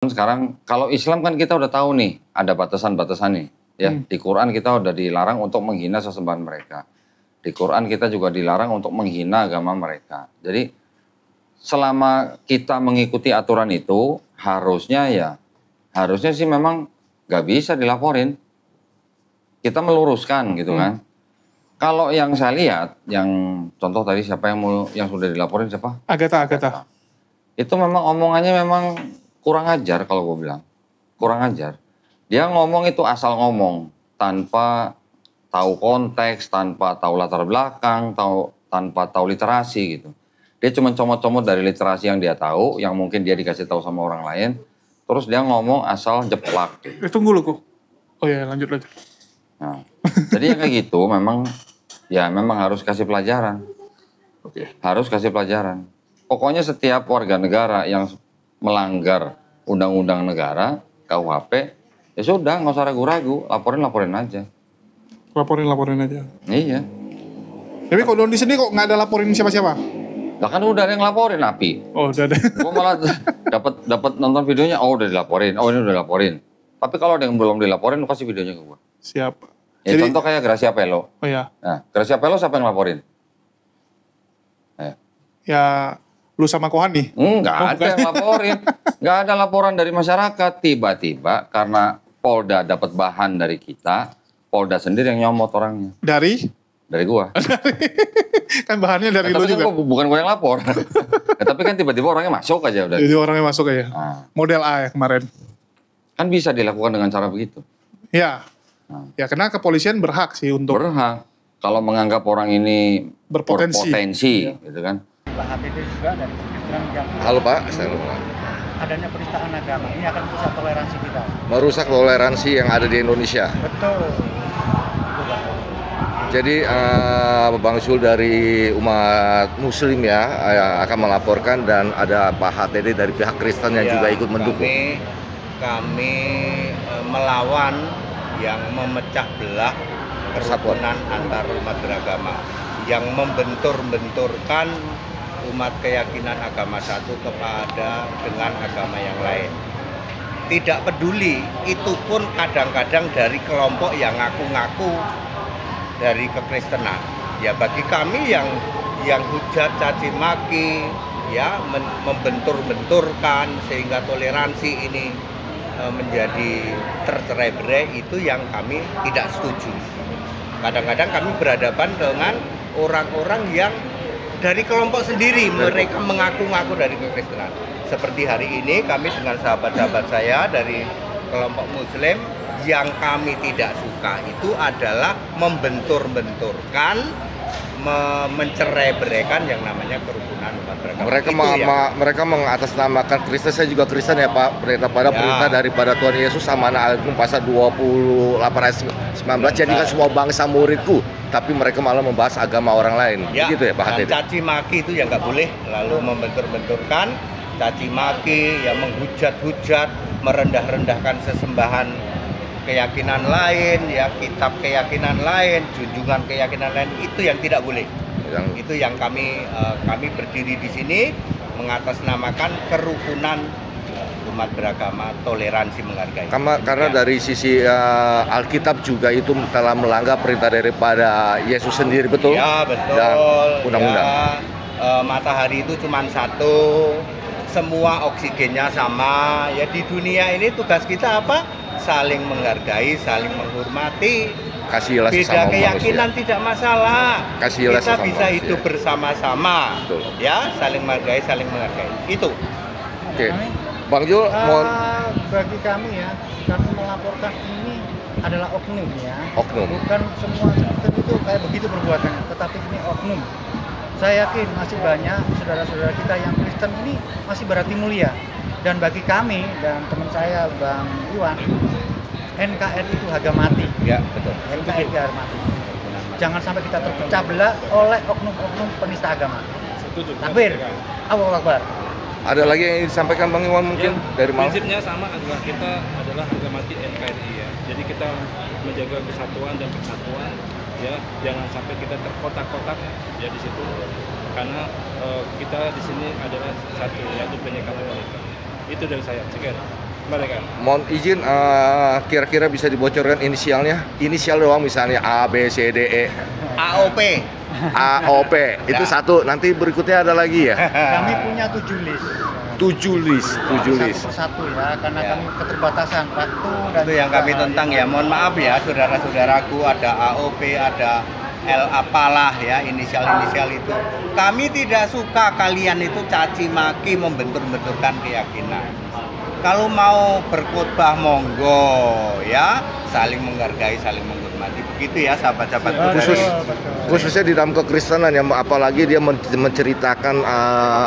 Sekarang kalau Islam kan kita udah tahu nih, ada batasan-batasan nih. Ya, di Quran kita udah dilarang untuk menghina sesembahan mereka. Di Quran kita juga dilarang untuk menghina agama mereka. Jadi selama kita mengikuti aturan itu, harusnya sih memang nggak bisa dilaporin. Kita meluruskan gitu kan. Kalau yang saya lihat, yang contoh tadi siapa yang sudah dilaporin siapa? Agatha. Itu memang omongannya memang kurang ajar kalau gue bilang. Kurang ajar. Dia ngomong itu asal ngomong. Tanpa tahu konteks, tanpa tahu latar belakang, tanpa tahu literasi gitu. Dia cuma comot-comot dari literasi yang dia tahu, yang mungkin dia dikasih tahu sama orang lain. Terus dia ngomong asal jeplak. Gitu. Tunggu loh kok. Oh ya lanjut. Nah, jadi yang kayak gitu memang harus kasih pelajaran. Oke. Harus kasih pelajaran. Pokoknya setiap warga negara yang melanggar undang-undang negara, KUHP, ya sudah nggak usah ragu-ragu, laporin aja. Laporin aja. Iya. Tapi kalau di sini kok nggak ada laporin siapa-siapa? Lah kan udah ada yang laporin, Api. Oh udah ada. Gue malah dapat nonton videonya, oh udah dilaporin, oh ini udah dilaporin. Tapi kalau ada yang belum dilaporin, lu kasih videonya ke gue. Siapa? Ya jadi, contoh kayak Gracia Pelo. Oh ya. Nah, Gracia Pelo siapa yang laporin? Ya lu sama Kohan nih? Enggak ada yang laporin. Enggak ada laporan dari masyarakat. Tiba-tiba karena Polda dapat bahan dari kita, Polda sendiri yang nyomot orangnya. Dari gua. Kan bahannya dari lu juga. Tapi bukan gua yang lapor. Tapi kan tiba-tiba orangnya masuk aja udah. Jadi orangnya masuk aja. Model A ya kemarin. Kan bisa dilakukan dengan cara begitu. Ya. Ya karena kepolisian berhak sih untuk. Berhak. Kalau menganggap orang ini berpotensi gitu kan. Pak HTT juga dari Kristen yang halo Pak, saya lupa. Adanya penistaan agama ini akan merusak toleransi kita. Merusak toleransi yang ada di Indonesia. Betul. Jadi Bang Zul dari umat Muslim ya akan melaporkan dan ada Pak HTT dari pihak Kristen yang juga ikut mendukung. Kami melawan yang memecah belah kerukunan antar umat beragama, yang membentur-benturkan umat keyakinan agama satu dengan agama yang lain. Tidak peduli, itu pun kadang-kadang dari kelompok yang ngaku-ngaku dari kekristenan. Ya bagi kami yang hujat, caci maki, ya membentur-benturkan sehingga toleransi ini menjadi tercerai-berai, itu yang kami tidak setuju. Kadang-kadang kami berhadapan dengan orang-orang yang dari kelompok sendiri, mereka mengaku-ngaku dari kekristenan. Seperti hari ini kami dengan sahabat-sahabat saya dari kelompok Muslim, yang kami tidak suka itu adalah membentur-benturkan, mencerai-beraikan yang namanya kerukunan umat beragama. Mereka mengatasnamakan Kristen, saya juga Kristen ya Pak, daripada perintah daripada Tuhan Yesus sama Anak Agung pasal 28 ayat 19, jadikan semua bangsa muridku, tapi mereka malah membahas agama orang lain. Begitu ya Pak Hatid. Caci maki itu yang nggak boleh, lalu membentur-benturkan, caci maki, yang menghujat-hujat, merendah-rendahkan sesembahan keyakinan lain, ya kitab keyakinan lain, junjungan keyakinan lain, itu yang tidak boleh. Itu yang kami berdiri di sini mengatasnamakan kerukunan umat beragama, toleransi, menghargai. Karena dari sisi Alkitab juga itu telah melanggar perintah daripada Yesus sendiri, betul? Ya betul. Dan undang-undang. Ya, matahari itu cuma satu, semua oksigennya sama. Ya di dunia ini tugas kita apa? Saling menghargai, saling menghormati. Kasihlah beda keyakinan manusia. Tidak masalah. Kasihlah kita bisa manusia. Hidup bersama-sama. Betul. Ya, saling menghargai, saling menghargai. Itu. Oke. Bang Jul, bagi kami ya, kami melaporkan ini adalah oknum ya. Oknum. Bukan semua Kristen itu kayak begitu perbuatannya, tetapi ini oknum. Saya yakin masih banyak saudara-saudara kita yang Kristen ini masih berarti mulia. Dan bagi kami dan teman saya Bang Iwan, NKRI itu harga mati. Ya, betul. NKRI itu harga mati. Jangan sampai kita terpecah belah oleh oknum-oknum penista agama. Takbir. Allahu Akbar. Ada lagi yang disampaikan Bang Iwan mungkin dari Malang? Prinsipnya sama adalah kita adalah harga mati NKRI ya. Jadi kita menjaga kesatuan dan persatuan ya, jangan sampai kita terkotak-kotak ya di situ. Karena kita di sini adalah satu, yaitu penyekatan mereka. Itu dari saya, Ceker. mereka. Mohon izin, kira-kira bisa dibocorkan inisialnya? Inisial doang misalnya A, B, C, D, E. AOP. AOP. Itu Ya. satu. Nanti berikutnya ada lagi ya? Kami punya 7 list. 7 list. Satu persatu ya, karena Ya. kami keterbatasan waktu dan Itu yang juga kami tentang ya. Mohon maaf ya saudara-saudaraku, ada AOP, ada L apalah ya, inisial-inisial itu. Kami tidak suka kalian itu caci maki, membentur-benturkan keyakinan. Kalau mau berkhotbah monggo ya, saling menghargai, saling menghormati. Begitu ya sahabat-sahabat. Khusus- betul. Khususnya di dalam kekristenan ya, apalagi dia menceritakan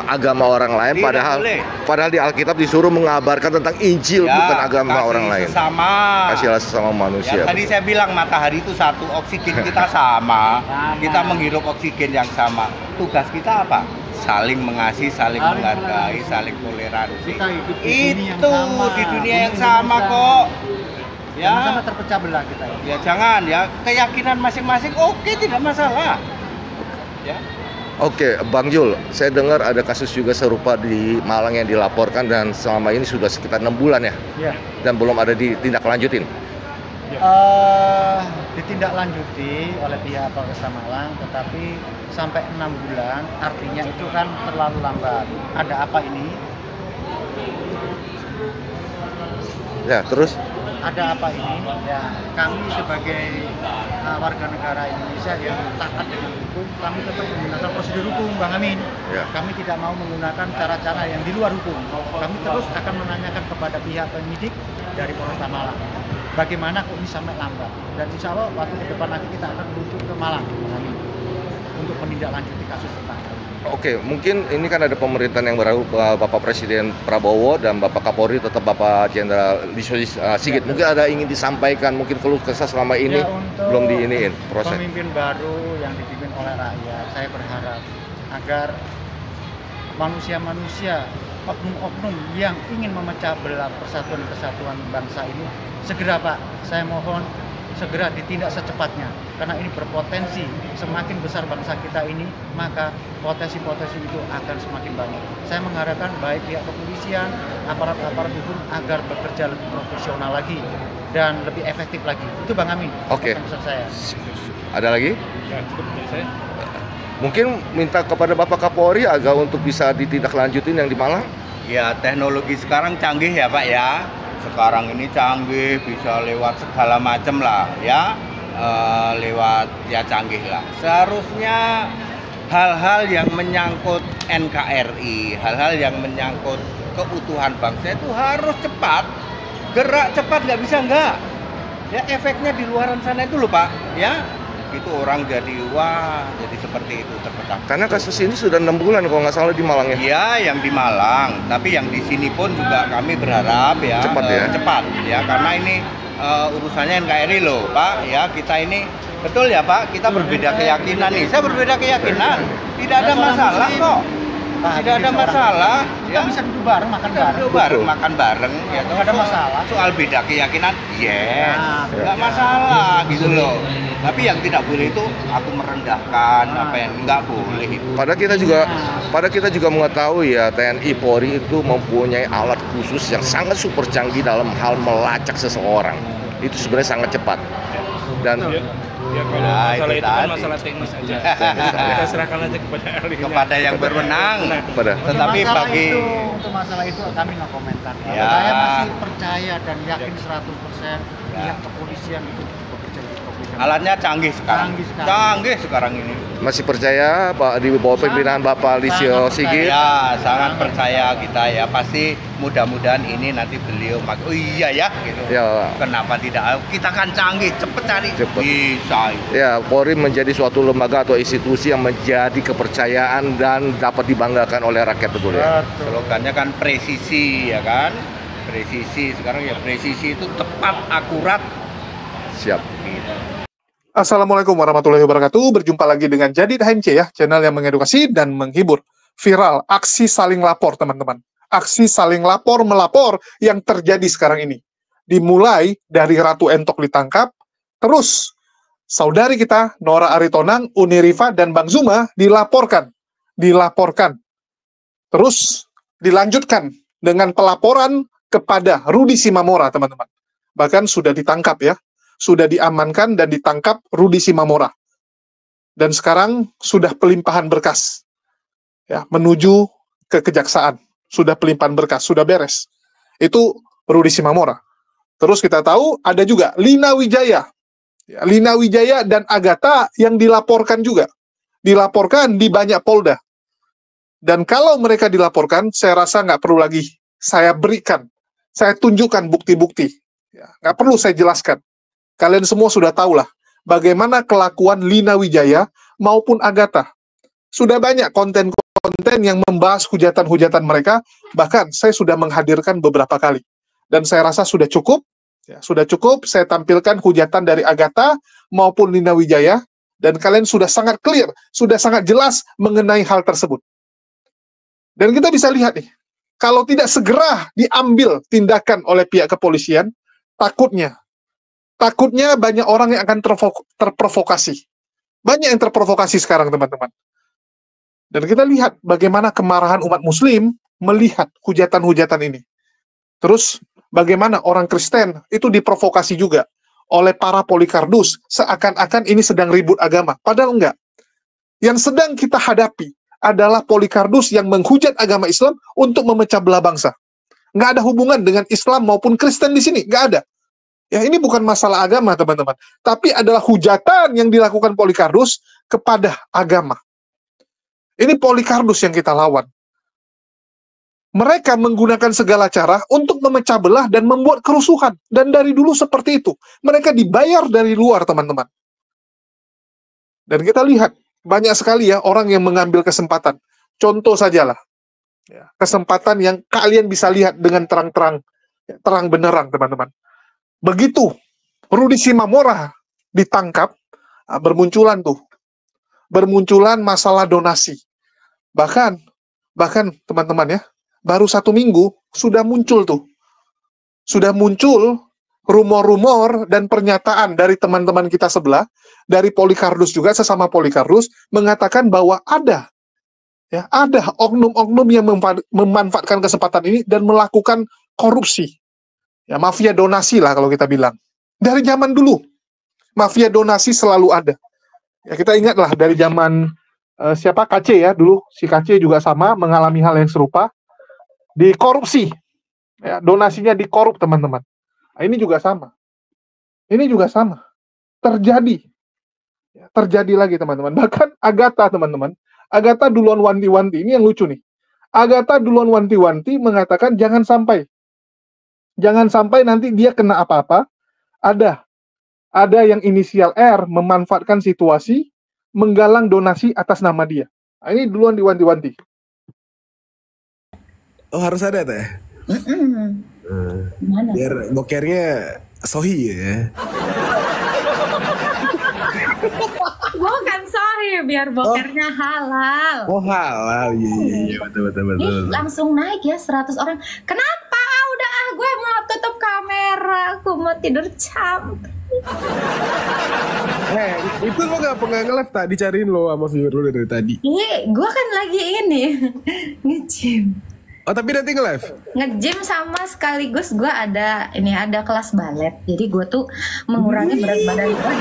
agama orang lain, Tidak padahal boleh. di Alkitab disuruh mengabarkan tentang Injil, Ya, bukan agama kasih orang lain. Sesama. Kasihlah sesama Ya, manusia. tadi saya bilang matahari itu satu, oksigen kita sama. Sama. Kita menghirup oksigen yang sama. Tugas kita apa? Saling mengasihi, saling Saling menghargai, toleransi. saling toleransi. Kita hidup di dunia yang Itu sama. di dunia yang Bumi sama Indonesia. kok. Jangan Ya, sampai terpecah belah kita ya. ya jangan ya. Keyakinan masing-masing oke, tidak masalah. Ya. Oke, Bang Jul, saya dengar ada kasus juga serupa di Malang yang dilaporkan dan selama ini sudah sekitar 6 bulan ya, Ya. dan belum ada ditindaklanjutin. Ditindaklanjuti oleh pihak Polresta Malang, tetapi sampai 6 bulan artinya itu kan terlalu lambat. Ada apa ini? Ya, terus Ada apa ini? Ya, kami sebagai warga negara Indonesia yang taat dengan hukum, kami tetap menggunakan prosedur hukum, Bang Amin. Ya. Kami tidak mau menggunakan cara-cara yang di luar hukum. Kami terus akan menanyakan kepada pihak penyidik dari Polresta Malang, bagaimana kok ini sampai lambat. Dan insya Allah waktu ke depan nanti kita akan menuju ke Malang, Bang Amin, untuk menindaklanjuti kasus tentang hal ini. Oke, mungkin ini kan ada pemerintahan yang baru, Bapak Presiden Prabowo dan Bapak Kapolri tetap Bapak Jenderal Listio Sigit. Mungkin ada ingin disampaikan, mungkin keluh kesah selama ini Ya, untuk belum diiniin proses. pemimpin baru yang dipimpin oleh rakyat, saya berharap agar manusia-manusia, oknum-oknum yang ingin memecah belah persatuan kesatuan bangsa ini segera, Pak, saya mohon segera ditindak secepatnya, karena ini berpotensi semakin besar bangsa kita ini, maka potensi-potensi itu akan semakin banyak. Saya mengharapkan baik pihak kepolisian, aparat-aparat hukum agar bekerja lebih profesional lagi dan lebih efektif lagi. Itu Bang Amin. Oke. pesan saya. Ada lagi? Ya, cukup dari saya. Mungkin minta kepada Bapak Kapolri agar untuk bisa ditindaklanjutin yang di Malang. Ya, teknologi sekarang canggih ya Pak ya. Sekarang ini canggih, bisa lewat segala macam lah ya. Lewat ya canggih lah. Seharusnya hal-hal yang menyangkut NKRI, hal-hal yang menyangkut keutuhan bangsa itu harus cepat. Gerak cepat, nggak bisa nggak. Ya, efeknya di luaran sana itu loh Pak ya. Itu orang jadi wah, jadi seperti itu terpecah. Karena kasus ini sudah 6 bulan kalau nggak salah di Malang ya. Iya, yang di Malang, tapi yang di sini pun juga kami berharap ya Cepat ya? cepat ya, karena ini urusannya NKRI loh Pak ya. Kita ini betul ya Pak, kita berbeda keyakinan nih. Saya berbeda keyakinan, tidak ada Saya seorang masalah Muslim. kok, Pak, tidak jadi ada seorang masalah Kita ya. bisa duduk bareng, makan Kita bareng. duduk bareng, Betul. makan bareng ya. Nggak ada masalah. Soal beda keyakinan, yes, Nah, nggak masalah gitu loh. Tapi yang tidak boleh itu aku merendahkan apa yang nggak boleh itu. Pada kita juga mengetahui ya, TNI Polri itu mempunyai alat khusus yang sangat super canggih dalam hal melacak seseorang. Itu sebenarnya sangat cepat. Dan Ya, kalau Nah, masalah itu itu kan tadi. masalah teknis aja. Kita serahkan aja kepada ahlinya. Kepada yang berwenang. pada Tetapi untuk masalah itu kami no komentar. Ya. Saya masih percaya dan yakin 100% Ya. pihak kepolisian itu bekerja di profesional. alatnya canggih sekarang. Canggih sekali. Canggih sekarang ini. masih percaya Pak di bawah pimpinan Bapak Listio Sangat Sigit. Ya, sangat percaya kita ya. Pasti mudah-mudahan ini nanti beliau oh iya ya gitu. Ya, Kenapa tidak? Kita kan canggih, cepet cari. Cepet. Bisa itu. ya, Polri menjadi suatu lembaga atau institusi yang menjadi kepercayaan dan dapat dibanggakan oleh rakyat, betul ya. Slogannya kan presisi ya kan? Presisi sekarang ya, presisi itu tepat, akurat. Siap. Gitu. Assalamualaikum warahmatullahi wabarakatuh. Berjumpa lagi dengan Jadi HMC ya, channel yang mengedukasi dan menghibur. Viral, aksi saling lapor teman-teman. Aksi saling lapor melapor yang terjadi sekarang ini. Dimulai dari Ratu Entok ditangkap, terus saudari kita Nora Aritonang, Uniriva, dan Bang Zuma dilaporkan. Terus dilanjutkan dengan pelaporan kepada Rudi Simamora, teman-teman. Bahkan sudah ditangkap ya, sudah diamankan dan ditangkap Rudi Simamora. Dan sekarang sudah pelimpahan berkas ya, menuju ke kejaksaan. Sudah pelimpahan berkas, sudah beres. Itu Rudi Simamora. Terus kita tahu ada juga Lina Wijaya. Ya, Lina Wijaya dan Agatha yang dilaporkan juga. Dilaporkan di banyak polda. Dan kalau mereka dilaporkan, saya rasa nggak perlu lagi saya berikan, saya tunjukkan bukti-bukti. Ya, nggak perlu saya jelaskan. Kalian semua sudah tahu lah bagaimana kelakuan Lina Wijaya maupun Agatha. Sudah banyak konten-konten yang membahas hujatan-hujatan mereka, bahkan saya sudah menghadirkan beberapa kali. Dan saya rasa sudah cukup, ya, sudah cukup saya tampilkan hujatan dari Agatha maupun Lina Wijaya, dan kalian sudah sangat clear, sudah sangat jelas mengenai hal tersebut. Dan kita bisa lihat nih, kalau tidak segera diambil tindakan oleh pihak kepolisian, takutnya banyak orang yang akan terprovokasi. Banyak yang terprovokasi sekarang, teman-teman. Dan kita lihat bagaimana kemarahan umat muslim melihat hujatan-hujatan ini. Terus bagaimana orang Kristen itu diprovokasi juga oleh para Polikardus, seakan-akan ini sedang ribut agama. Padahal enggak. Yang sedang kita hadapi adalah Polikardus yang menghujat agama Islam untuk memecah belah bangsa. Nggak ada hubungan dengan Islam maupun Kristen di sini, nggak ada. Ya, ini bukan masalah agama, teman-teman. Tapi adalah hujatan yang dilakukan Polikardus kepada agama. Ini Polikardus yang kita lawan. Mereka menggunakan segala cara untuk memecah belah dan membuat kerusuhan. Dan dari dulu seperti itu. Mereka dibayar dari luar, teman-teman. Dan kita lihat, banyak sekali ya orang yang mengambil kesempatan. Contoh sajalah. Ya, kesempatan yang kalian bisa lihat dengan terang-terang, terang benerang, teman-teman. Begitu Rudi Simamora ditangkap, bermunculan masalah donasi. Bahkan teman-teman ya, baru 1 minggu sudah muncul rumor-rumor dan pernyataan dari teman-teman kita sebelah, dari Polikardus juga, sesama Polikardus, mengatakan bahwa ada oknum-oknum yang memanfaatkan kesempatan ini dan melakukan korupsi. Ya, mafia donasi lah kalau kita bilang. Dari zaman dulu, mafia donasi selalu ada. Ya, kita ingatlah dari zaman KC ya, dulu si KC juga sama mengalami hal yang serupa, dikorupsi. Ya, donasinya dikorup, teman-teman. Nah, ini juga sama. Terjadi. Ya, terjadi lagi, teman-teman. Bahkan Agatha, teman-teman. Agatha duluan wanti-wanti. Ini yang lucu nih. Agatha duluan wanti-wanti mengatakan jangan sampai nanti dia kena apa-apa. Ada yang inisial R memanfaatkan situasi, menggalang donasi atas nama dia. Nah, ini duluan diwanti-wanti. Oh, harus ada teh. Biar bokernya sohi ya. Bukan sorry, biar bokernya halal. Oh, halal. Iya, betul. Langsung naik ya 100 orang. Kenapa? Udah gue mau tutup kamera, aku mau tidur cantik. Itu lo gak pernah nge-live tak? Dicariin lo sama viewer lo dari tadi. Iya, gue kan lagi ini nge-gym. Oh, tapi nanti nge-live? Nge-gym sama sekaligus gue ada kelas balet. Jadi gue tuh mengurangi berat badan gue.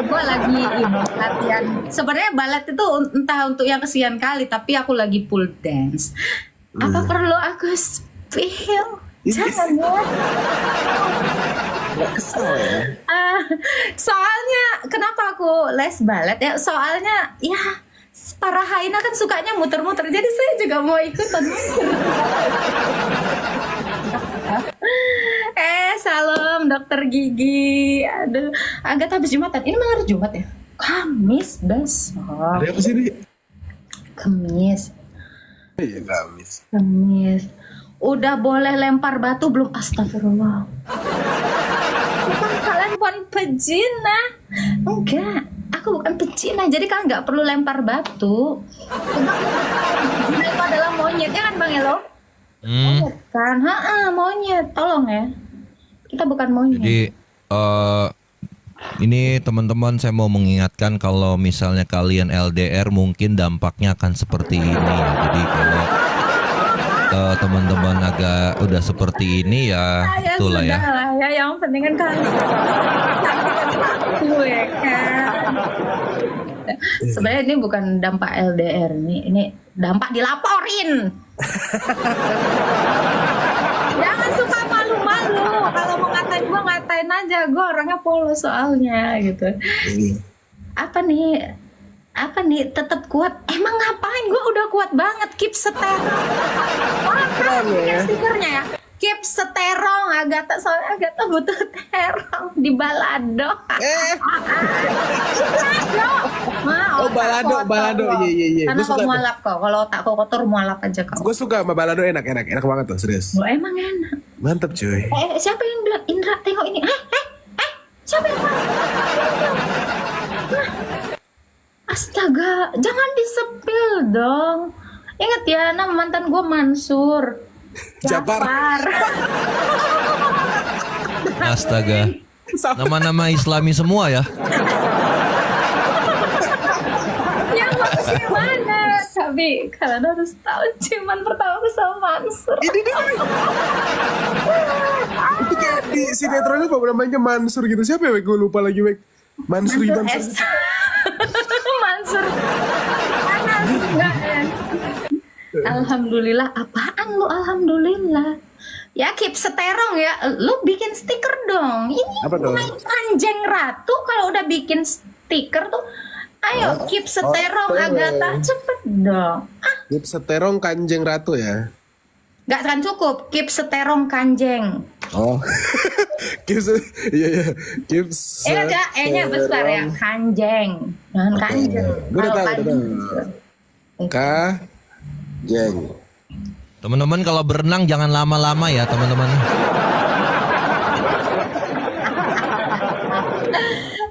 Gue lagi latihan. Sebenarnya balet itu entah untuk yang kesekian kali, tapi aku lagi pole dance. Apa perlu aku spill? Jangan ya. Gak kesel ya? Soalnya kenapa aku les balet ya? Soalnya ya para Haina kan sukanya muter-muter, jadi saya juga mau ikutan muter. Salam dokter gigi. Aduh, agak habis Jumatan. Ini malah hari Jumat ya? Kamis besok. Ada apa sih ini? Kamis. Iya, Kamis. Udah boleh lempar batu belum? Astagfirullah. Bukan kalian bukan pejina. Enggak, aku bukan pejina. Jadi kalian nggak perlu lempar batu. Pejina itu adalah monyet ya kan Bang Elo? Monyet kan? Monyet. Tolong ya. Kita bukan monyet. Jadi ini teman-teman, saya mau mengingatkan kalau misalnya kalian LDR mungkin dampaknya akan seperti ini ya. Jadi kalau teman-teman agak udah seperti ini ya, itulah ya. Lah ya, yang penting kan cantikan aku ya kan. Sebenarnya ini bukan dampak LDR ini dampak dilaporin. Jangan suka malu-malu. Kalau mau ngatain gue ngatain aja, gue orangnya polos soalnya gitu. Apa nih tetap kuat. Emang ngapain, gue udah kuat banget. Keep sterong. Stikernya ya. Keep sterong. Agatha, soalnya Agatha butuh terong di balado. Balado. Iya. Karena kau mualaf kok. Kalau otak kau kotor mualaf aja kau. Gue suka sama balado, enak banget tuh, serius. Oh, emang enak. Mantep cuy. Siapa yang bilang Indra tengok ini? Siapa yang bilang? Astaga, jangan disepil dong. Ingat ya, nama mantan gue Mansur. Jafar. Astaga. Nama-nama Islami semua ya. Yang maksudnya mana? Tapi kalian harus tahu ciuman pertama aku sama Mansur. Ini dia. Itu kayak di sinetron itu namanya Mansur gitu. Siapa ya? Gue lupa lagi, Wek. Mansur. Mansur. Panas enggak ya? Alhamdulillah. Apaan lu alhamdulillah? Ya keep sterong ya. Lu bikin stiker dong. Ini Kanjeng Ratu kalau udah bikin stiker tuh ayo keep sterong Agatha, cepet dong. Keep sterong Kanjeng Ratu ya. Gak akan cukup, keep sterong Kanjeng. Oh. Iya. Keep Ingat ya, E-nya besar ya, Kanjeng. Jangan Kanjeng. Gue udah tahu. Jeng. Teman-teman kalau berenang jangan lama-lama ya teman-teman.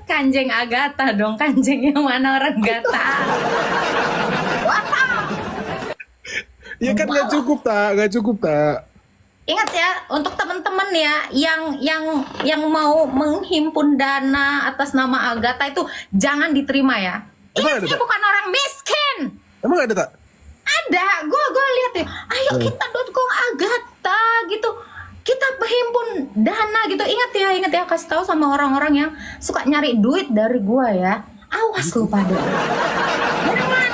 Kanjeng Agatha dong, Kanjeng yang mana orang gak tahu. Ya kan gak cukup tak. Ingat ya, untuk teman-teman ya yang mau menghimpun dana atas nama Agatha itu jangan diterima ya. Ingat dia bukan orang miskin. Emang ada tak? Ada, gue lihat ya. Ayo kita dukung Agatha gitu. Kita berhimpun dana gitu. Ingat ya, kasih tahu sama orang-orang yang suka nyari duit dari gue ya. Awas lu pada. Jangan.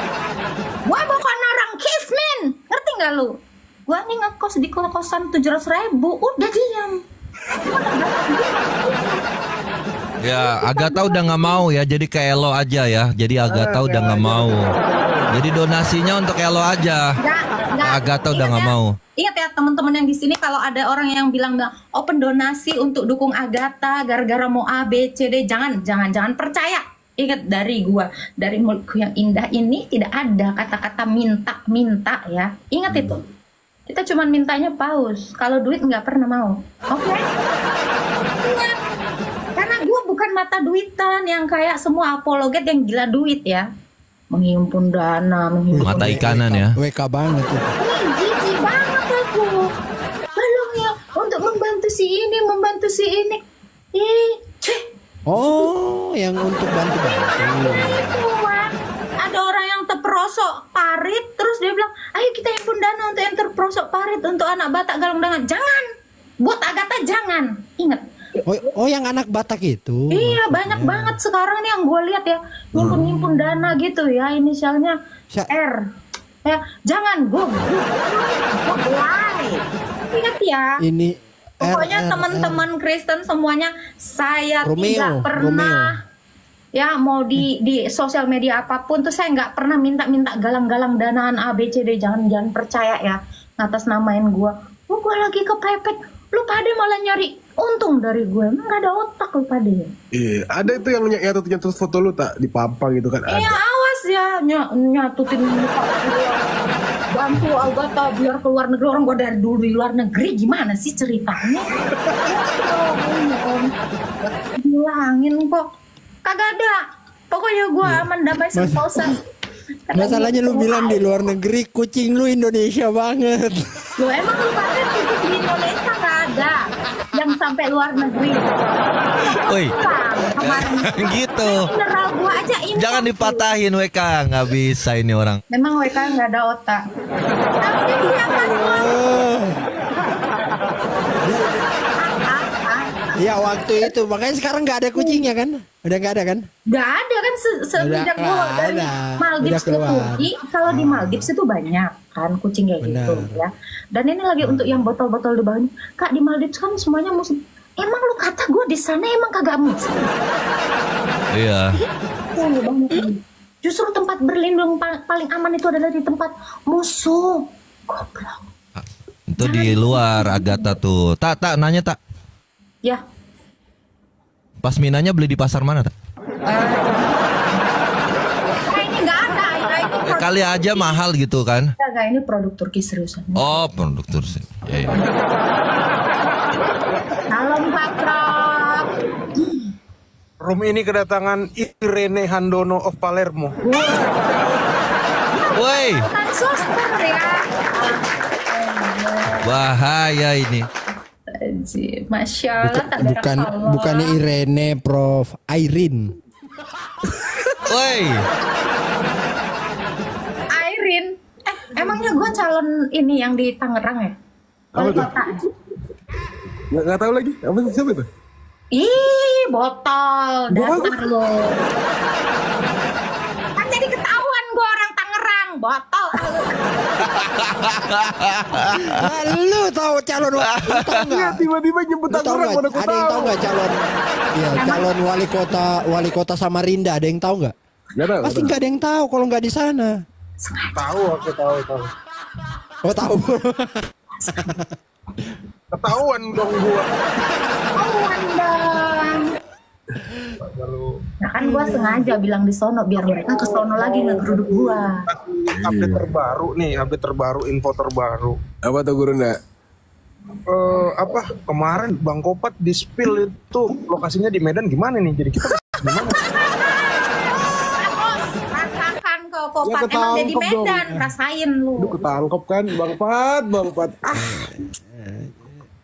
Gue bukan orang kismin. Ngerti nggak lu? Gue nih ngekos di kosan 700.000. Udah diam. Ya, Agatha udah nggak mau ya. Jadi ke Elo aja ya. Jadi Agatha udah nggak mau. Jadi donasinya untuk Elo aja. Agatha udah nggak mau. Ingat ya teman-teman yang di sini, kalau ada orang yang bilang open donasi untuk dukung Agatha gara-gara mau A, B, C, D, jangan percaya. Ingat dari mulutku yang indah ini tidak ada kata-kata minta ya. Ingat itu. Kita cuma mintanya paus. Kalau duit nggak pernah mau. Oke? Ingat. Karena gue bukan mata duitan yang kayak semua apologet yang gila duit ya. Menghimpun dana, mata ikanan ya. WK banget tuh. Jijik banget aku. Tolong ya untuk membantu si ini. Oh, yang untuk bantu. Ada orang yang terperosok parit, terus dia bilang, ayo kita himpun dana untuk yang terperosok parit untuk anak Batak Galung Dangan. Jangan, buat Agatha jangan. Ingat. Oh, yang anak Batak itu. Iya, banyak banget sekarang nih yang gue lihat ya, himpun dana gitu ya, inisialnya R. Ya, jangan gue ingat ya. Ini pokoknya teman-teman Kristen semuanya, saya tidak pernah ya mau di sosial media apapun tuh saya nggak pernah minta galang-galang danaan ABCD. Jangan percaya ya atas namain gue lagi kepepet, lu pada malah nyari untung dari gue. Emang gak ada otak lu pada. Iya, ada itu yang nyatut foto lu tak di pampang gitu kan. Iya, awas ya nyatutin muka gue. Bantu Agatha biar keluar negeri. Orang gue dari dulu di luar negeri, gimana sih ceritanya? Bilangin kok kagak ada. Pokoknya gue aman damai sentosa. Masalahnya lu bilang di luar negeri, kucing lu Indonesia banget. Lu emang lu pakai kucing di Indonesia gak ada yang sampai luar negeri. Woi, kemarin gitu. Mineral gua aja ini. Jangan dipatahin WK, nggak bisa ini orang. Memang WK nggak ada otak. Tapi dia kan Ya waktu itu, makanya sekarang nggak ada kucingnya kan? Udah nggak ada kan? Nggak ada kan sejak gue nggak dari ada. Maldives Udah ke keluar. Turki. Kalau di Maldives itu banyak kan kucing kayak gitu Benar. ya. Dan ini lagi untuk yang botol-botol di bawahnya. Kak, di Maldives kan semuanya muslim. Emang lu kata gue di sana emang kagak muslim? Iya. Iya banget. Justru tempat berlindung paling aman itu adalah di tempat musuh. Goblok. Itu di luar Agatha tuh. Tak nanya tak. Ya. Pasminanya beli di pasar mana tak? Nah, ini nggak ada. Nah, ini produk Kali aja mahal gitu kan? Enggak, ini produk Turki seriusan. Oh, produk Turki. Ya, ya. Salam Pak Prok. Room ini kedatangan Irene Handono of Palermo. Woi, Bukan suster ya. bahaya ini. Anjir, Masya Allah, tak ada Bukan Allah. bukannya Irene, Prof. Airin. Woi, Airin. Emangnya gue calon ini yang di Tangerang ya? Apa Wali tuh? kota. Nggak tahu lagi. Apa siapa itu? Ih, botol. Dasar lo. Kan jadi ketahuan gue orang Tangerang. Botol. Ah, lu tahu calon lu tahu nggak? Tiba-tiba nyebut Lu tahu Tangerang, nggak? mana aku Ada yang tahu nggak calon? Iya, calon wali kota Samarinda. Ada yang tahu nggak? Nggak tahu. Pasti nggak ada yang tahu kalau nggak di sana. Tahu, aku tahu. Oh tahu. Ketahuan dong gua. Ketahuan dong. Nah kan gue sengaja bilang di sono biar mereka ke sono lagi ngegeruduk gue. Update terbaru nih, info terbaru. Apa tuh Gurunda? Kemarin Bang Kopat di spill itu lokasinya di Medan gimana nih? Jadi kita gimana? Rasakan kau Ya, Kopat emang jadi ketangkep dong. Medan, rasain lu. Aduh ketangkep kan Bang Pat.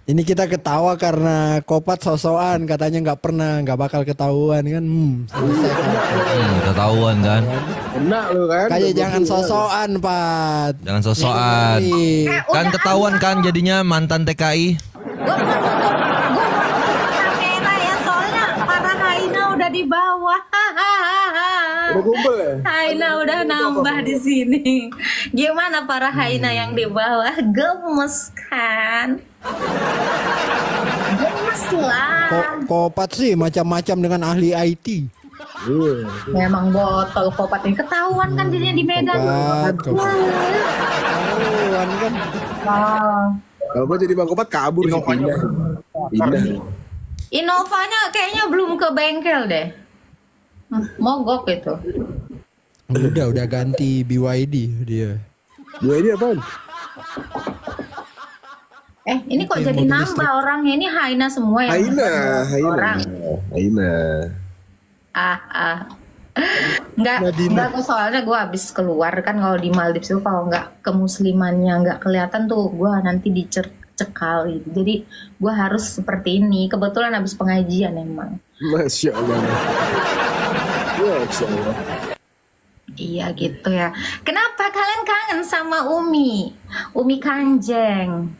Ini kita ketawa karena Kopat sosokan katanya nggak bakal ketahuan kan. Selesai kan. ketahuan kan? Kena lu kan. Kayak jangan sosokan, Pat. Jangan sosokan. Kan ketahuan kan jadinya mantan TKI. Gue mau nutup kamera ya soalnya para Haina udah di bawah. Udah kumpul ya? Haina udah nambah di sini. Gimana para Haina yang di bawah? Gemes kan? Gemes lah. Kopat sih macam-macam dengan ahli IT. Memang botol Kopat ini ketahuan kan jadinya di Medan. Ketahuan kan. Kalau gua jadi Bang Kopat kabur sih pindah. Innovanya kayaknya belum ke bengkel deh. Mogok itu. Udah ganti BYD dia. BYD apaan? Ini kok jadi nambah orangnya, ini Haina semua ya? Orang. Haina. Enggak kok, soalnya gue habis keluar kan kalau di Maldives itu kalau nggak kemuslimannya nggak kelihatan tuh gue nanti dicekal gitu. Jadi gue harus seperti ini. Kebetulan habis pengajian emang. Masya Allah. Masya Allah. Iya gitu ya. Kenapa kalian kangen sama Umi? Umi Kanjeng.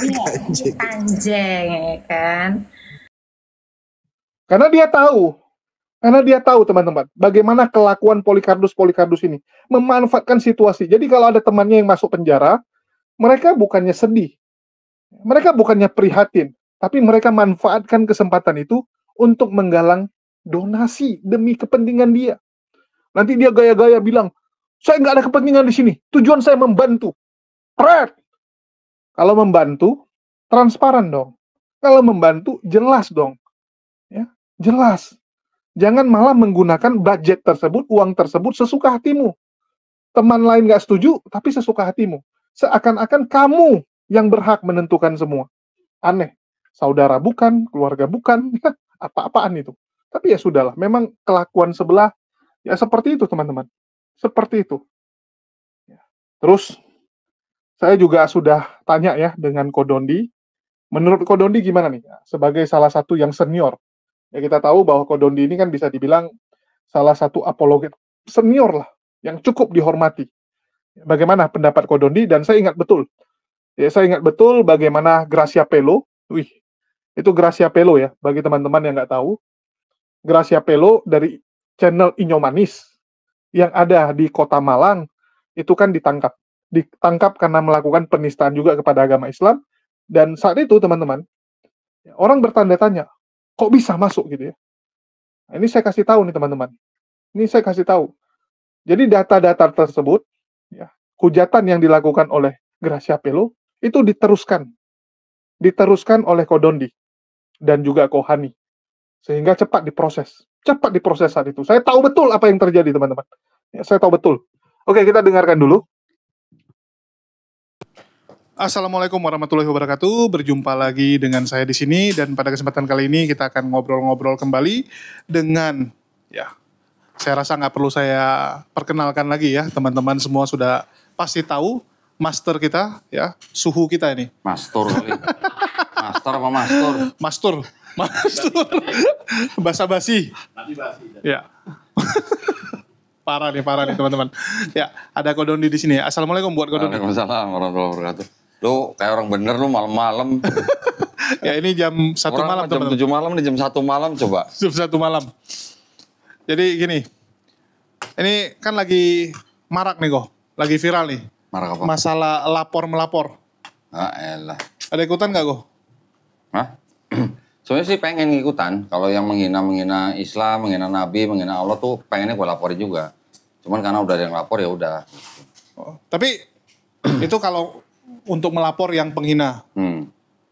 Iya, Kanjeng ya kan. Karena dia tahu teman-teman, bagaimana kelakuan Polycardus ini memanfaatkan situasi. Jadi kalau ada temannya yang masuk penjara, mereka bukannya sedih, mereka bukannya prihatin, tapi mereka manfaatkan kesempatan itu untuk menggalang donasi demi kepentingan dia. Nanti dia gaya-gaya bilang, saya nggak ada kepentingan di sini, tujuan saya membantu. Pret. Kalau membantu, transparan dong. Kalau membantu, jelas dong. Ya, jelas. Jangan malah menggunakan budget tersebut, uang tersebut sesuka hatimu. Teman lain nggak setuju, tapi sesuka hatimu. Seakan-akan kamu yang berhak menentukan semua. Aneh. Saudara bukan, keluarga bukan, apa-apaan itu. Tapi ya sudahlah, memang kelakuan sebelah, ya seperti itu teman-teman. Seperti itu. Terus, saya juga sudah tanya ya dengan Kodondi. Menurut Kodondi gimana nih? Sebagai salah satu yang senior. Ya kita tahu bahwa Kodondi ini kan bisa dibilang salah satu apologet senior lah, yang cukup dihormati. Bagaimana pendapat Kodondi? Dan saya ingat betul. Ya, saya ingat betul bagaimana Gracia Pelo, Itu Gracia Pelo ya, bagi teman-teman yang nggak tahu. Gracia Pelo dari channel Inyo Manis yang ada di Kota Malang, itu kan ditangkap. Ditangkap karena melakukan penistaan juga kepada agama Islam. Dan saat itu teman-teman, orang bertanda tanya, kok bisa masuk gitu ya. Nah, ini saya kasih tahu nih teman-teman. Ini saya kasih tahu. Jadi data-data tersebut, ya, hujatan yang dilakukan oleh Gracia Pelo, itu diteruskan. Diteruskan oleh Kodondi. Dan juga Kohani. Sehingga cepat diproses. Cepat diproses saat itu. Saya tahu betul apa yang terjadi teman-teman. Ya, saya tahu betul. Oke, kita dengarkan dulu. Assalamualaikum warahmatullahi wabarakatuh. Berjumpa lagi dengan saya di sini dan pada kesempatan kali ini kita akan ngobrol-ngobrol kembali dengan saya rasa nggak perlu saya perkenalkan lagi ya, teman-teman semua sudah pasti tahu master kita ya, suhu kita ini. Master kali. Master apa mastur? Mastur. Basa-basi. Ya. Parah nih teman-teman. Ya, ada Kodondi di sini. Assalamualaikum buat Kodondi. Waalaikumsalam warahmatullahi wabarakatuh. Lu kayak orang bener lu malam-malam. Ya ini jam 1 malam jam teman-teman. 7 malam nih jam 1 malam coba. Jam 1 malam. Jadi gini. Ini kan lagi marak nih kok. Lagi viral nih. Marak apa? Masalah lapor-melapor. Ah elah. Ada ikutan gak kok? Hah? Soalnya sih pengen ikutan. Kalau yang menghina Islam, menghina Nabi, menghina Allah tuh pengennya gue laporin juga. Cuman karena udah ada yang lapor ya udah. Oh, tapi itu kalau untuk melapor yang penghina.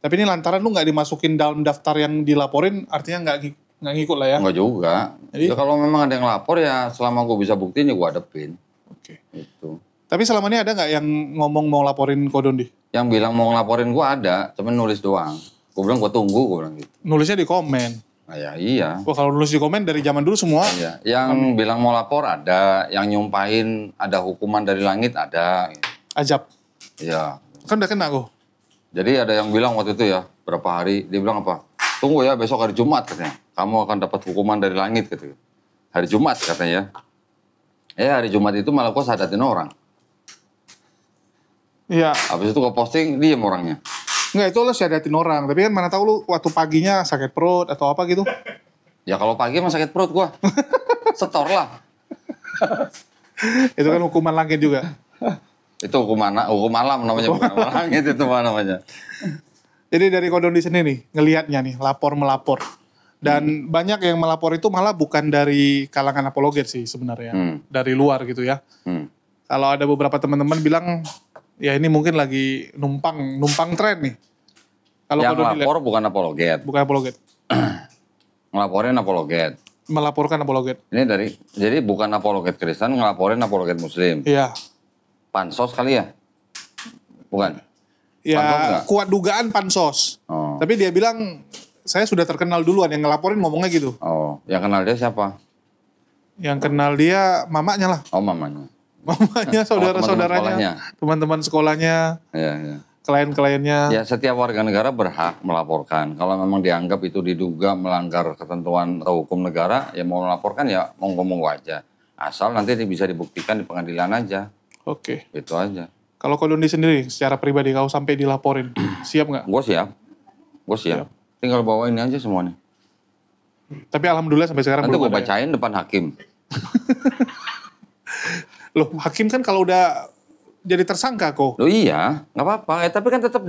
Tapi ini lantaran lu nggak dimasukin dalam daftar yang dilaporin, artinya nggak ngikut lah ya? Enggak juga. Jadi ya kalau memang ada yang lapor ya selama gue bisa buktiin ya gue hadepin. Oke. Itu. Tapi selama ini ada nggak yang ngomong mau laporin Kodondi? Yang bilang mau ngelaporin gue ada, cuman nulis doang. Gue bilang gue tunggu, gue bilang gitu. Nulisnya di komen. Nah, ya iya. Wah kalau nulis di komen dari zaman dulu semua. Iya. Yang bilang mau lapor ada, yang nyumpahin ada hukuman dari langit ada. Ajab. Iya. Kan udah kena kok. Jadi ada yang bilang waktu itu ya, berapa hari, dia bilang apa? Tunggu ya besok hari Jumat katanya. Kamu akan dapat hukuman dari langit katanya. Hari Jumat katanya. Hari Jumat itu malah kok sadatin orang. Iya. Habis itu kok posting, diem orangnya. Enggak, itu lo syadatin orang. Tapi kan mana tahu lu waktu paginya sakit perut atau apa gitu. Ya kalau pagi emang sakit perut gua. Setor lah. Itu kan hukuman langit juga. Itu hukum alam namanya, bukan langit itu namanya. Jadi dari Kodondi sendiri ngelihatnya nih, lapor-melapor. Dan banyak yang melapor itu malah bukan dari kalangan apologet sih sebenarnya. Dari luar gitu ya. Kalau ada beberapa teman-teman bilang, ya ini mungkin lagi numpang tren nih. Kalau yang Kodondi lapor bukan apologet. Bukan apologet. Ngelaporin apologet. Melaporkan apologet. Ini jadi bukan apologet Kristen, ngelaporin apologet Muslim. Iya. Pansos kali ya? Bukan? Ya kuat dugaan pansos. Oh. Tapi dia bilang, saya sudah terkenal duluan, yang ngelaporin ngomongnya gitu. Oh, yang kenal dia siapa? Yang kenal dia mamanya lah. Oh, mamanya. Mamanya, saudara-saudaranya, teman-teman sekolahnya, klien-kliennya. Ya, setiap warga negara berhak melaporkan. Kalau memang dianggap itu diduga melanggar ketentuan atau hukum negara, ya mau melaporkan ya monggo-monggo aja. Asal nanti bisa dibuktikan di pengadilan aja. Oke. Itu aja. Kalau Kodondi sendiri, secara pribadi kau sampai dilaporin, siap nggak? Gue siap. Tinggal bawa ini aja semuanya. Tapi alhamdulillah sampai sekarang nanti belum gue bacain depan hakim. Loh, hakim kan kalau udah jadi tersangka kok. Loh iya, nggak apa-apa. Tapi kan tetap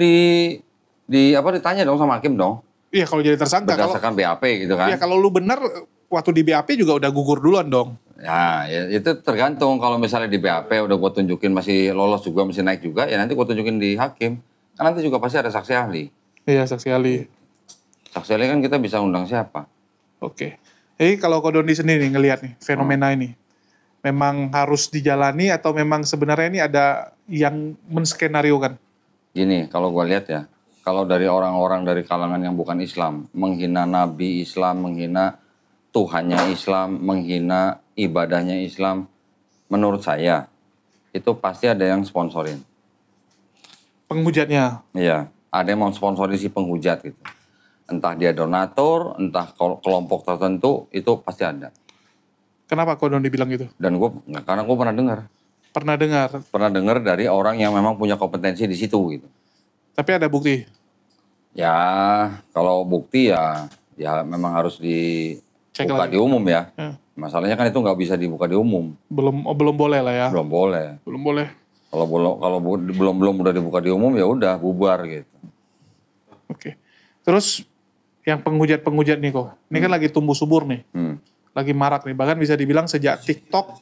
ditanya dong sama hakim dong. Iya, kalau jadi tersangka. Berdasarkan BAP gitu kan. Iya, kalau lu benar waktu di BAP juga udah gugur duluan dong. Ya itu tergantung. Kalau misalnya di BAP udah gue tunjukin masih lolos juga, masih naik juga, ya nanti gue tunjukin di hakim. Kan nanti juga pasti ada saksi ahli. Iya, saksi ahli. Saksi ahli kan kita bisa undang siapa. Oke. Jadi kalau Kodondi sendiri ngelihat nih fenomena ini, memang harus dijalani atau memang sebenarnya ini ada yang menskenariokan? Gini, kalau gue lihat ya, kalau dari orang-orang dari kalangan yang bukan Islam, menghina Nabi Islam, menghina Tuhannya Islam, menghina ibadahnya Islam, menurut saya itu pasti ada yang sponsorin. Penghujatnya? Iya, ada yang mau sponsorin si penghujat gitu. Entah dia donatur, entah kelompok tertentu, itu pasti ada. Kenapa Kodondi bilang gitu? Dan karena gue pernah dengar. Pernah dengar? Pernah dengar dari orang yang memang punya kompetensi di situ gitu. Tapi ada bukti? Ya, kalau bukti ya memang harus dibuka di umum ya. Masalahnya kan itu nggak bisa dibuka di umum. Belum boleh lah ya. Belum boleh. Belum boleh. Kalau belum udah dibuka di umum ya udah bubar gitu. Oke. Terus yang penghujat nih kok. Ini kan lagi tumbuh subur nih. Lagi marak nih. Bahkan bisa dibilang sejak TikTok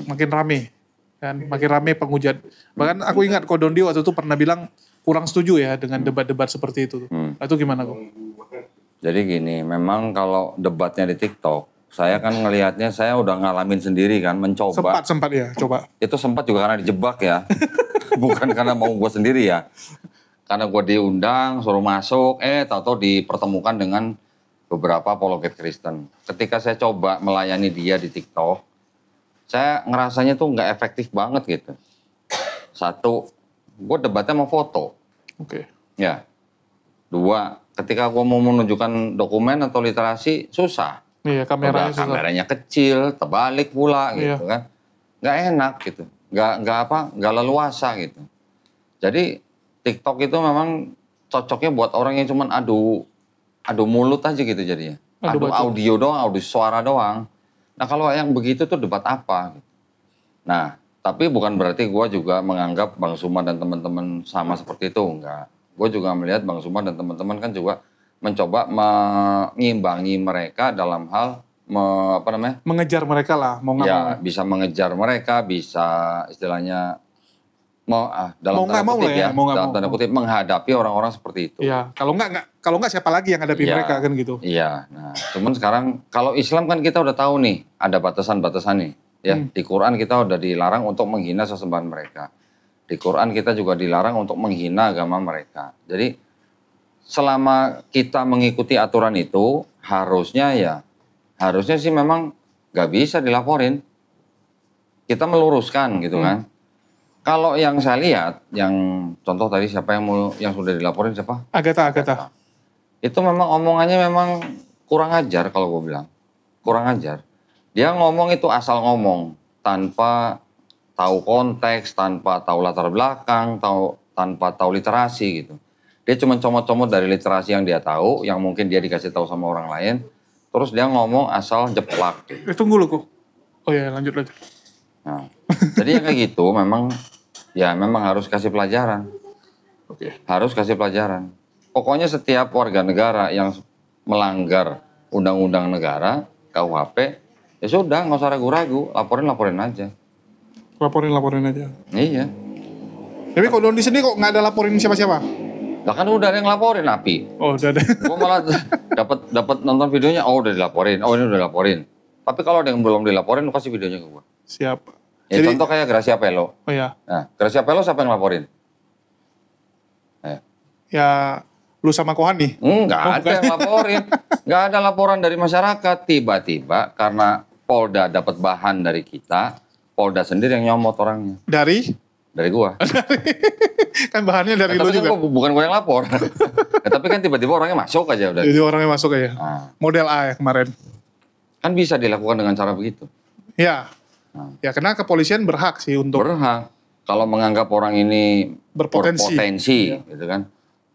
makin rame. Kan makin rame penghujat. Bahkan aku ingat Ko Dondi waktu itu pernah bilang kurang setuju ya dengan debat-debat seperti itu. Itu gimana kok? Jadi gini, memang kalau debatnya di TikTok, saya kan ngelihatnya saya udah ngalamin sendiri kan, mencoba. Sempat ya, coba. Itu sempat juga karena dijebak ya. Bukan karena mau gue sendiri ya. Karena gue diundang, suruh masuk, tahu-tahu dipertemukan dengan beberapa apologet Kristen. Ketika saya coba melayani dia di TikTok, saya ngerasanya tuh nggak efektif banget gitu. Satu, gue debatnya mau foto. Oke. Ya. Dua, ketika gue mau menunjukkan dokumen atau literasi, susah. Iya, kameranya kecil, terbalik pula gitu kan. Nggak enak gitu. Nggak leluasa gitu. Jadi TikTok itu memang cocoknya buat orang yang cuman adu mulut aja gitu jadinya. Adu audio doang, adu suara doang. Nah kalau yang begitu tuh debat apa? Nah, tapi bukan berarti gue juga menganggap Bang Suma dan teman-teman sama seperti itu, enggak. Gue juga melihat Bang Suma dan teman-teman kan juga mencoba mengimbangi mereka dalam hal mengejar mereka lah, mau nggak mau. Bisa mengejar mereka, bisa istilahnya dalam tanda kutip menghadapi orang-orang seperti itu. Iya, kalau nggak siapa lagi yang hadapi mereka kan gitu. Iya, nah cuman sekarang kalau Islam kan kita udah tahu nih ada batasan-batasan nih. Ya, di Quran kita udah dilarang untuk menghina sesembahan mereka. Di Quran kita juga dilarang untuk menghina agama mereka. Jadi selama kita mengikuti aturan itu harusnya sih memang nggak bisa dilaporin. Kita meluruskan gitu kan. Kalau yang saya lihat, yang contoh tadi siapa yang sudah dilaporin siapa? Agatha. Itu memang omongannya memang kurang ajar kalau gue bilang. Kurang ajar. Dia ngomong itu asal ngomong tanpa tahu konteks, tanpa tahu latar belakang, tanpa tahu literasi gitu. Dia cuma comot-comot dari literasi yang dia tahu, yang mungkin dia dikasih tahu sama orang lain, terus dia ngomong asal jeplak. Gitu. Tunggu loh kok. Oh ya lanjut. Nah, jadi yang kayak gitu memang harus kasih pelajaran. Harus kasih pelajaran. Pokoknya setiap warga negara yang melanggar undang-undang negara, KUHP, ya sudah, nggak usah ragu-ragu, laporin aja. Laporin aja. Iya. Tapi kok Dondi sendiri kok nggak ada laporin siapa-siapa? Lah kan udah ada yang laporin, Api. Oh, udah ada. Gue malah dapat nonton videonya, udah dilaporin, ini udah dilaporin. Tapi kalau ada yang belum dilaporin, lu kasih videonya ke gue. Siap. Ya contoh kayak Gracia Pelo. Oh iya. Nah, Gracia Pelo siapa yang laporin? Ya, lu sama Kohan nih? Enggak ada yang laporin. Enggak ada laporan dari masyarakat. Tiba-tiba karena Polda dapat bahan dari kita, Polda sendiri yang nyomot orangnya. Dari gua. Kan bahannya dari lu juga. Bukan gua yang lapor. Tapi kan tiba-tiba orangnya masuk aja udah. Jadi orangnya masuk aja. Model A ya kemarin. Kan bisa dilakukan dengan cara begitu. Ya. Ya karena kepolisian berhak sih untuk. Berhak. Kalau menganggap orang ini berpotensi gitu kan.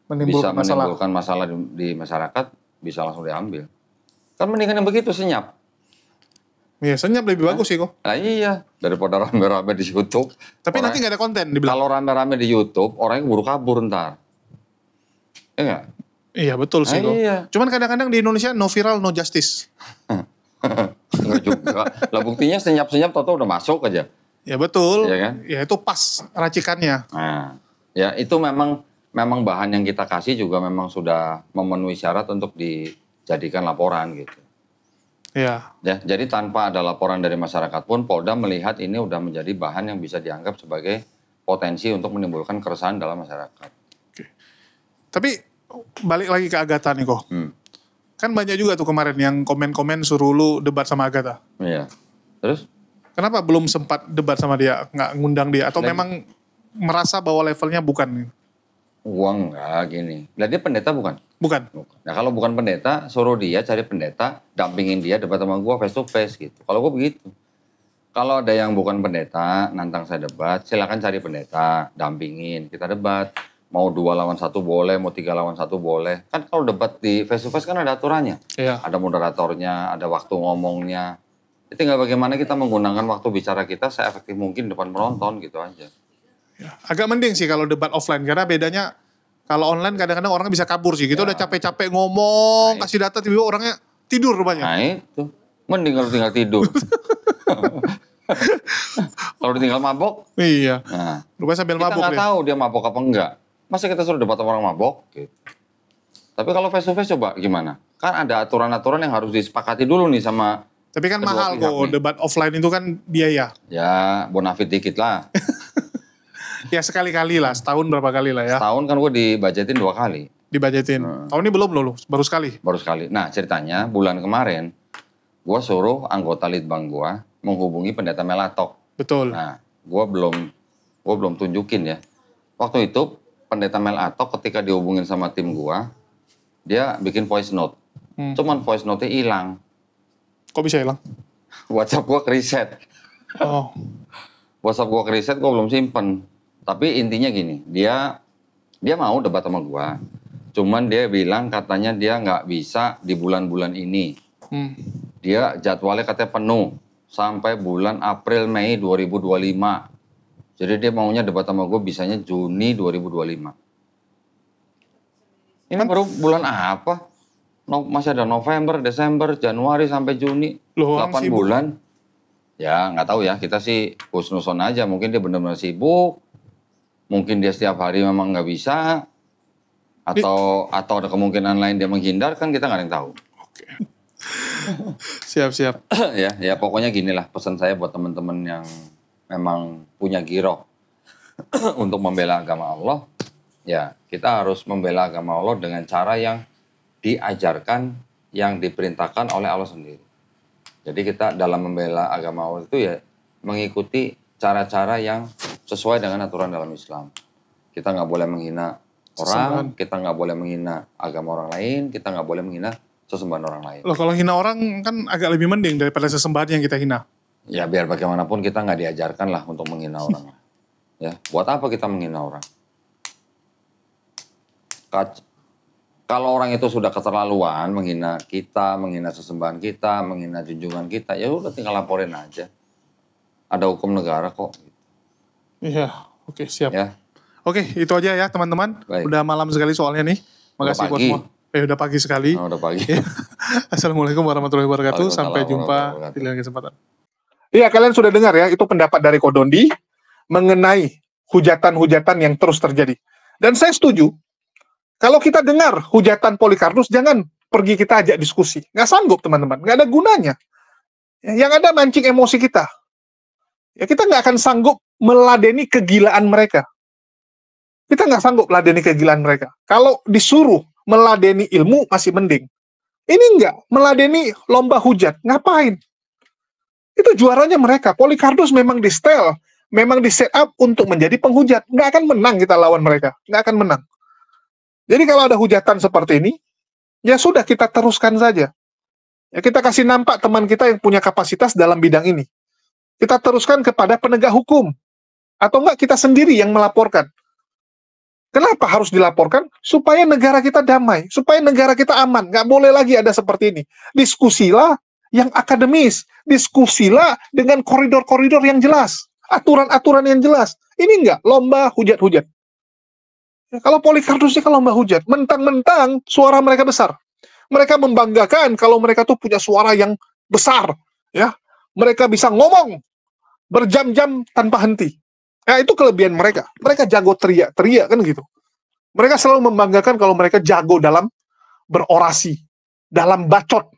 Menimbulkan masalah di masyarakat, bisa langsung diambil. Kan mendingan yang begitu, senyap. Iya, senyap lebih bagus sih kok. Nah iya, daripada rame-rame di YouTube. Tapi nanti nggak ada konten dibilang. Kalau rame-rame di YouTube, orangnya keburu kabur ntar. Iya nggak? Iya betul sih kok. Iya. Cuman kadang-kadang di Indonesia no viral, no justice. Enggak juga. Lah buktinya senyap-senyap tau-tau udah masuk aja. Ya betul. Iya kan? Ya itu pas racikannya. Nah, ya itu memang bahan yang kita kasih juga memang sudah memenuhi syarat untuk dijadikan laporan gitu. Iya. Ya, jadi tanpa ada laporan dari masyarakat pun Polda melihat ini udah menjadi bahan yang bisa dianggap sebagai potensi untuk menimbulkan keresahan dalam masyarakat. Oke. Tapi balik lagi ke Agatha nih kok. Kan banyak juga tuh kemarin yang komen-komen suruh lu debat sama Agatha. Iya. Terus? Kenapa belum sempat debat sama dia, nggak ngundang dia? Atau memang merasa bahwa levelnya bukan? Gua enggak gini. Lah dia pendeta bukan? Bukan. Nah kalau bukan pendeta, suruh dia cari pendeta, dampingin dia debat sama gua face to face gitu. Kalau gua begitu. Kalau ada yang bukan pendeta, nantang saya debat, silakan cari pendeta, dampingin, kita debat. Mau 2 lawan 1 boleh, mau 3 lawan 1 boleh. Kan kalau debat di face to face kan ada aturannya. Iya. Ada moderatornya, ada waktu ngomongnya. Tinggal bagaimana kita menggunakan waktu bicara kita seefektif mungkin depan penonton gitu aja. Ya, agak mending sih kalau debat offline karena bedanya kalau online kadang-kadang orangnya bisa kabur sih. Kita udah capek-capek ngomong, kasih data tiba-tiba orangnya tidur rupanya. Nah itu, mending kalau tinggal tidur. Kalau tinggal mabok, iya. Nah, rupanya sambil mabok kita nggak tahu dia mabok apa enggak. Masa kita suruh debat sama orang mabok? Gitu. Tapi kalau face to face coba gimana? Kan ada aturan-aturan yang harus disepakati dulu nih sama. Tapi kan mahal kok, debat offline itu kan biaya. Ya, bonafit dikit lah. Ya sekali-kali lah, setahun berapa kali lah ya. Setahun kan gue dibajetin 2 kali. Dibajetin. Tahun ini belum loh, baru sekali. Baru sekali. Nah ceritanya bulan kemarin, gue suruh anggota litbang gue menghubungi pendeta Melatok. Betul. Nah, gue belum tunjukin ya. Waktu itu pendeta Melatok ketika dihubungin sama tim gue, dia bikin voice note. Cuman voice note-nya hilang. Kok bisa hilang? WhatsApp gue kereset. Oh. WhatsApp gue kereset, gue belum simpen. Tapi intinya gini, dia mau debat sama gue. Cuman dia bilang katanya dia nggak bisa di bulan-bulan ini. Dia jadwalnya katanya penuh sampai bulan April Mei 2025. Jadi dia maunya debat sama gue bisanya Juni 2025. Ini baru bulan apa? Masih ada November, Desember, Januari sampai Juni. 8 bulan. Ya nggak tahu ya, kita sih husnuson aja. Mungkin dia benar-benar sibuk. Mungkin dia setiap hari memang nggak bisa. Atau ada kemungkinan lain dia menghindar, kan kita nggak ada yang tahu. Oke. Siap-siap. ya pokoknya gini lah pesan saya buat teman-teman yang memang punya giroh untuk membela agama Allah. Ya kita harus membela agama Allah dengan cara yang diajarkan, yang diperintahkan oleh Allah sendiri. Jadi kita dalam membela agama Allah itu ya mengikuti cara-cara yang sesuai dengan aturan dalam Islam. Kita nggak boleh menghina orang, kita nggak boleh menghina agama orang lain, kita nggak boleh menghina sesembahan orang lain. Loh kalau hina orang kan agak lebih mending daripada sesembahan yang kita hina. Ya biar bagaimanapun kita nggak diajarkan lah untuk menghina orang. Ya, buat apa kita menghina orang? Kalau orang itu sudah keterlaluan menghina kita, menghina sesembahan kita, menghina junjungan kita, ya udah tinggal laporin aja. Ada hukum negara kok. Iya, oke siap. Ya. Oke, itu aja ya teman-teman. Udah malam sekali soalnya nih. Makasih buat semua. Udah pagi sekali. Udah pagi. Assalamualaikum warahmatullahi wabarakatuh. Sampai jumpa di lain kesempatan. Iya, kalian sudah dengar ya, itu pendapat dari Kodondi mengenai hujatan-hujatan yang terus terjadi. Dan saya setuju. Kalau kita dengar hujatan Polikarpus, jangan pergi kita ajak diskusi. Nggak sanggup, teman-teman. Nggak ada gunanya. Yang ada mancing emosi kita. Ya, kita nggak akan sanggup meladeni kegilaan mereka. Kita nggak sanggup meladeni kegilaan mereka. Kalau disuruh meladeni ilmu, masih mending. Ini nggak. Meladeni lomba hujat. Ngapain? Itu juaranya mereka. Polikarpus memang di setel. Memang di set up untuk menjadi penghujat. Nggak akan menang kita lawan mereka. Nggak akan menang. Jadi kalau ada hujatan seperti ini, ya sudah kita teruskan saja. Ya, kita kasih nampak teman kita yang punya kapasitas dalam bidang ini. Kita teruskan kepada penegak hukum. Atau enggak kita sendiri yang melaporkan. Kenapa harus dilaporkan? Supaya negara kita damai. Supaya negara kita aman. Nggak boleh lagi ada seperti ini. Diskusilah yang akademis. Diskusilah dengan koridor-koridor yang jelas. Aturan-aturan yang jelas. Ini enggak lomba hujat-hujat. Ya, kalau Polikarpus kan lomba hujat, mentang-mentang suara mereka besar. Mereka membanggakan kalau mereka tuh punya suara yang besar, ya. Mereka bisa ngomong berjam-jam tanpa henti. Ya, itu kelebihan mereka. Mereka jago teriak-teriak kan gitu. Mereka selalu membanggakan kalau mereka jago dalam berorasi, dalam bacot.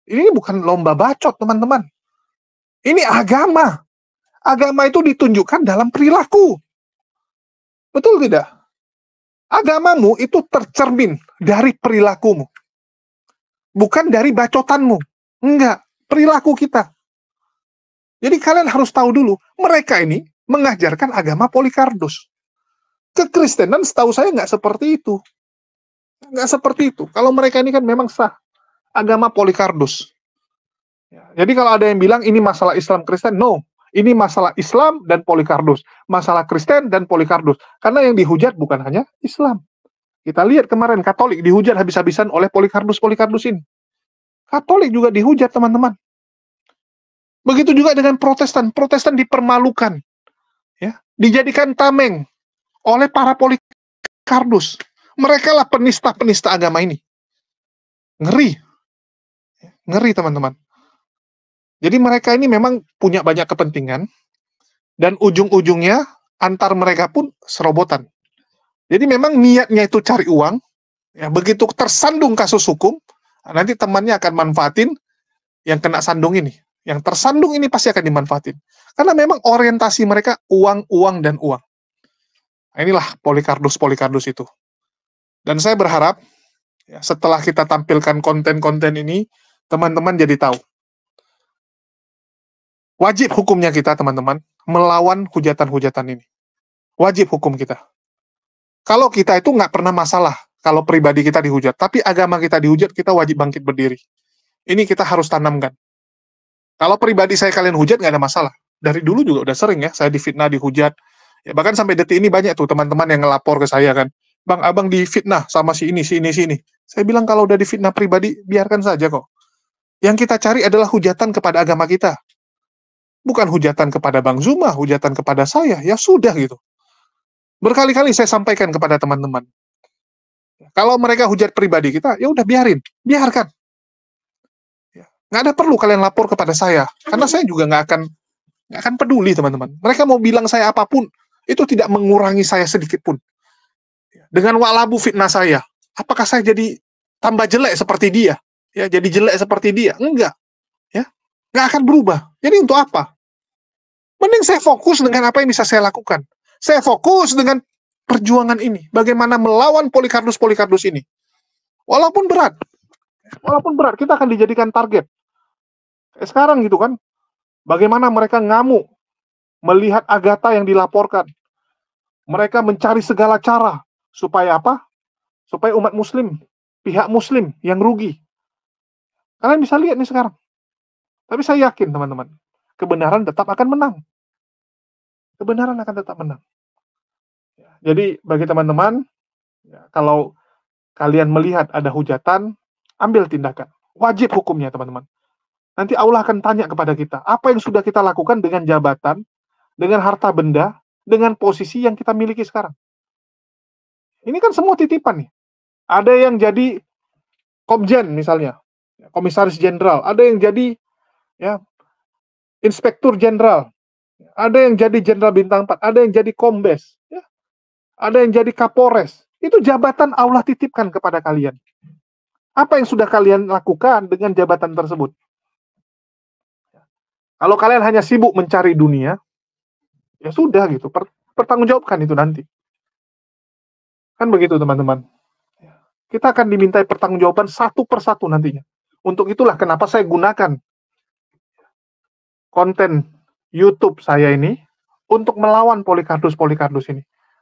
Ini bukan lomba bacot, teman-teman. Ini agama. Agama itu ditunjukkan dalam perilaku. Betul tidak? Agamamu itu tercermin dari perilakumu. Bukan dari bacotanmu. Enggak, perilaku kita. Jadi kalian harus tahu dulu, mereka ini mengajarkan agama Polikarpus. Kekristenan setahu saya nggak seperti itu. Nggak seperti itu. Kalau mereka ini kan memang sah. Agama Polikarpus. Jadi kalau ada yang bilang ini masalah Islam Kristen, no. Ini masalah Islam dan Polycarpus, masalah Kristen dan Polycarpus. Karena yang dihujat bukan hanya Islam. Kita lihat kemarin Katolik dihujat habis-habisan oleh Polycarpus ini. Katolik juga dihujat, teman-teman. Begitu juga dengan Protestan. Protestan dipermalukan, ya, dijadikan tameng oleh para Polycarpus. Mereka lah penista-penista agama ini. Ngeri. Ngeri, teman-teman. Jadi mereka ini memang punya banyak kepentingan, dan ujung-ujungnya antar mereka pun serobotan. Jadi memang niatnya itu cari uang, ya, begitu tersandung kasus hukum, nanti temannya akan manfaatin yang kena sandung ini. Yang tersandung ini pasti akan dimanfaatin. Karena memang orientasi mereka uang, uang, dan uang. Nah, inilah Polycarpus itu. Dan saya berharap, ya, setelah kita tampilkan konten-konten ini, teman-teman jadi tahu. Wajib hukumnya kita, teman-teman, melawan hujatan-hujatan ini. Wajib hukum kita. Kalau kita itu nggak pernah masalah, kalau pribadi kita dihujat, tapi agama kita dihujat, kita wajib bangkit berdiri. Ini kita harus tanamkan. Kalau pribadi saya kalian hujat, nggak ada masalah. Dari dulu juga udah sering ya, saya difitnah, dihujat. Ya, bahkan sampai detik ini banyak tuh teman-teman yang ngelapor ke saya kan, Bang, abang difitnah sama si ini. Saya bilang kalau udah difitnah pribadi, biarkan saja kok. Yang kita cari adalah hujatan kepada agama kita. Bukan hujatan kepada Bang Zuma, hujatan kepada saya, ya sudah gitu. Berkali-kali saya sampaikan kepada teman-teman. Kalau mereka hujat pribadi kita, ya udah biarkan. Ya, nggak ada perlu kalian lapor kepada saya, karena saya juga nggak akan peduli, teman-teman. Mereka mau bilang saya apapun, itu tidak mengurangi saya sedikit pun. Dengan walabu fitnah saya, apakah saya jadi tambah jelek seperti dia? Ya, jadi jelek seperti dia? Enggak. Ya, nggak akan berubah. Jadi untuk apa? Mending saya fokus dengan apa yang bisa saya lakukan. Saya fokus dengan perjuangan ini. Bagaimana melawan Polycarpus ini. Walaupun berat, kita akan dijadikan target. Sekarang gitu kan, bagaimana mereka ngamuk melihat Agatha yang dilaporkan. Mereka mencari segala cara supaya apa? Supaya umat muslim, pihak muslim yang rugi. Kalian bisa lihat nih sekarang. Tapi saya yakin, teman-teman, kebenaran tetap akan menang. Kebenaran akan tetap menang. Jadi bagi teman-teman, ya, kalau kalian melihat ada hujatan, ambil tindakan. Wajib hukumnya, teman-teman. Nanti Allah akan tanya kepada kita, apa yang sudah kita lakukan dengan jabatan, dengan harta benda, dengan posisi yang kita miliki sekarang. Ini kan semua titipan nih. Ada yang jadi komjen misalnya, komisaris jenderal, ada yang jadi ya inspektur jenderal, ada yang jadi jenderal bintang 4, ada yang jadi kombes, ya. Ada yang jadi kapolres. Itu jabatan Allah titipkan kepada kalian. Apa yang sudah kalian lakukan dengan jabatan tersebut? Kalau kalian hanya sibuk mencari dunia, ya sudah gitu, pertanggungjawabkan itu nanti. Kan begitu, teman-teman. Kita akan dimintai pertanggungjawaban satu persatu nantinya. Untuk itulah kenapa saya gunakan konten YouTube saya ini untuk melawan Polycarpus ini.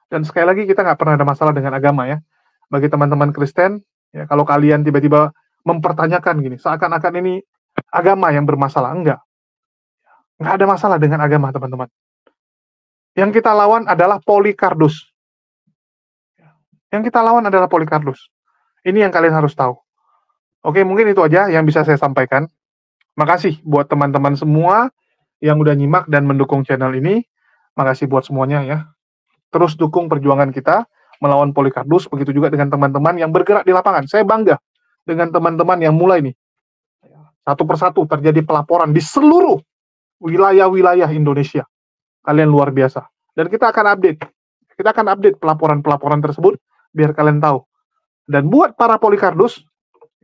Dan sekali lagi kita nggak pernah ada masalah dengan agama ya. Bagi teman-teman Kristen, ya kalau kalian tiba-tiba mempertanyakan gini, seakan-akan ini agama yang bermasalah, enggak. Nggak ada masalah dengan agama, teman-teman. Yang kita lawan adalah Polycarpus. Yang kita lawan adalah Polycarpus. Ini yang kalian harus tahu. Oke, mungkin itu aja yang bisa saya sampaikan. Makasih buat teman-teman semua yang udah nyimak dan mendukung channel ini. Makasih buat semuanya ya. Terus dukung perjuangan kita melawan Polycarpus, begitu juga dengan teman-teman yang bergerak di lapangan. Saya bangga dengan teman-teman yang mulai nih. Satu persatu terjadi pelaporan di seluruh wilayah-wilayah Indonesia. Kalian luar biasa. Dan kita akan update. Kita akan update pelaporan-pelaporan tersebut biar kalian tahu. Dan buat para Polycarpus,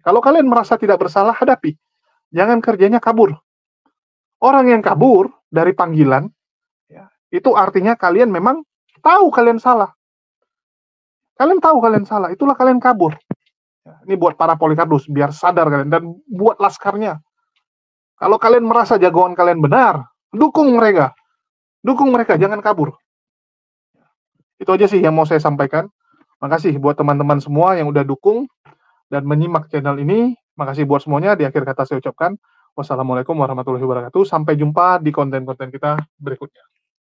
kalau kalian merasa tidak bersalah, hadapi. Jangan kerjanya kabur. Orang yang kabur dari panggilan, ya, itu artinya kalian memang tahu kalian salah. Kalian tahu kalian salah, itulah kalian kabur. Ya, ini buat para Polycarpus, biar sadar kalian. Dan buat laskarnya. Kalau kalian merasa jagoan kalian benar, dukung mereka. Dukung mereka, jangan kabur. Itu aja sih yang mau saya sampaikan. Makasih buat teman-teman semua yang udah dukung dan menyimak channel ini. Makasih buat semuanya. Di akhir kata saya ucapkan, Wassalamualaikum warahmatullahi wabarakatuh. Sampai jumpa di konten-konten kita berikutnya.